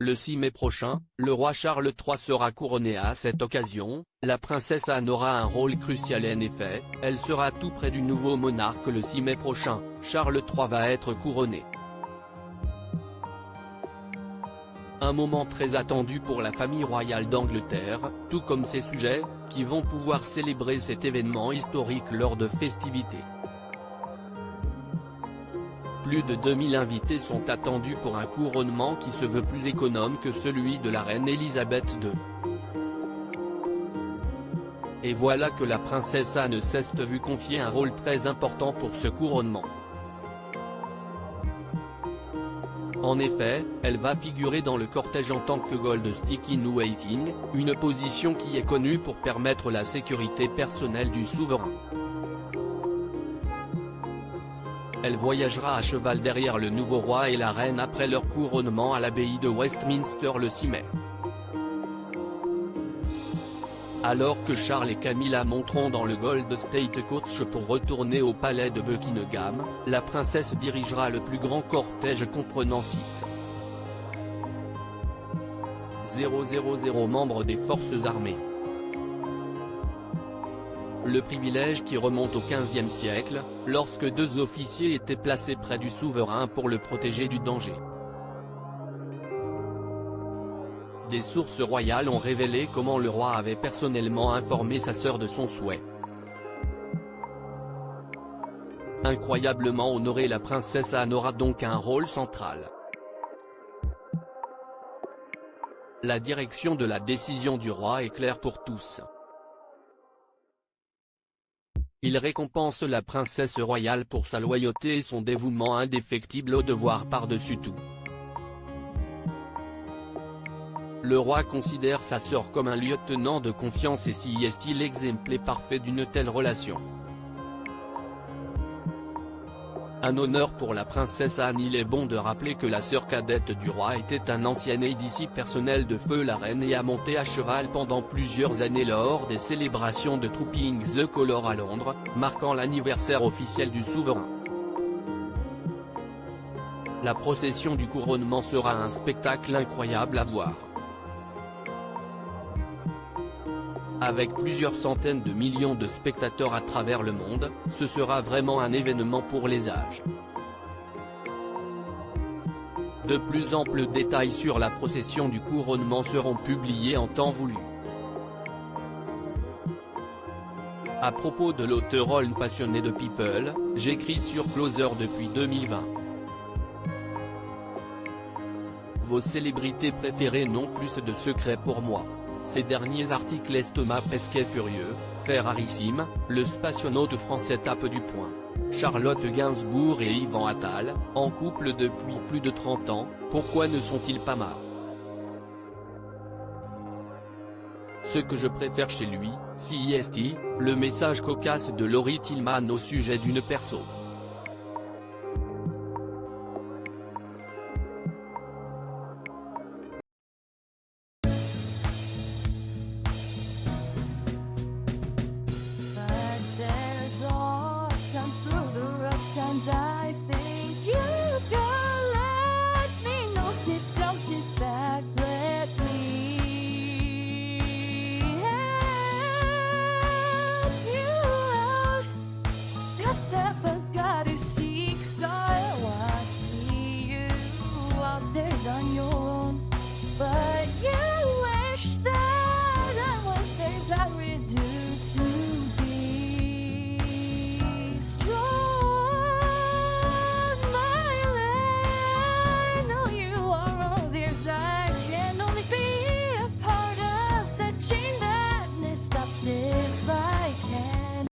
Le 6 mai prochain, le roi Charles III sera couronné. À cette occasion, la princesse Anne aura un rôle crucial. En effet, elle sera tout près du nouveau monarque le 6 mai prochain. Charles III va être couronné. Un moment très attendu pour la famille royale d'Angleterre, tout comme ses sujets, qui vont pouvoir célébrer cet événement historique lors de festivités. Plus de 2000 invités sont attendus pour un couronnement qui se veut plus économe que celui de la reine Elisabeth II. Et voilà que la princesse Anne s'est vue confier un rôle très important pour ce couronnement. En effet, elle va figurer dans le cortège en tant que Gold Stick in Waiting, une position qui est connue pour permettre la sécurité personnelle du souverain. Elle voyagera à cheval derrière le nouveau roi et la reine après leur couronnement à l'abbaye de Westminster le 6 mai. Alors que Charles et Camilla monteront dans le Gold State Coach pour retourner au palais de Buckingham, la princesse dirigera le plus grand cortège comprenant 6,000 membres des forces armées. Le privilège qui remonte au XVe siècle, lorsque 2 officiers étaient placés près du souverain pour le protéger du danger. Des sources royales ont révélé comment le roi avait personnellement informé sa sœur de son souhait. Incroyablement honorée, la princesse Anne aura donc un rôle central. La direction de la décision du roi est claire pour tous. Il récompense la princesse royale pour sa loyauté et son dévouement indéfectible au devoir par-dessus tout. Le roi considère sa sœur comme un lieutenant de confiance et si est l'exemple parfait d'une telle relation. Un honneur pour la princesse Anne. Il est bon de rappeler que la sœur cadette du roi était un ancien aide personnel de feu la reine et a monté à cheval pendant plusieurs années lors des célébrations de Trooping the Colour à Londres, marquant l'anniversaire officiel du souverain. La procession du couronnement sera un spectacle incroyable à voir. Avec plusieurs centaines de millions de spectateurs à travers le monde, ce sera vraiment un événement pour les âges. De plus amples détails sur la procession du couronnement seront publiés en temps voulu. À propos de l'auteur passionné de People, j'écris sur Closer depuis 2020. Vos célébrités préférées n'ont plus de secrets pour moi. Ces derniers articles Thomas Pesquet furieux, fait rarissime, le spationaute français tape du poing. Charlotte Gainsbourg et Yvan Attal, en couple depuis plus de 30 ans, pourquoi ne sont-ils pas marres? Ce que je préfère chez lui, CIST, le message cocasse de Laurie Tillman au sujet d'une perso. I think you can let me know. Sit down, sit back, let me help you out. A step I gotta seek, so I see you out there on your own, but yeah.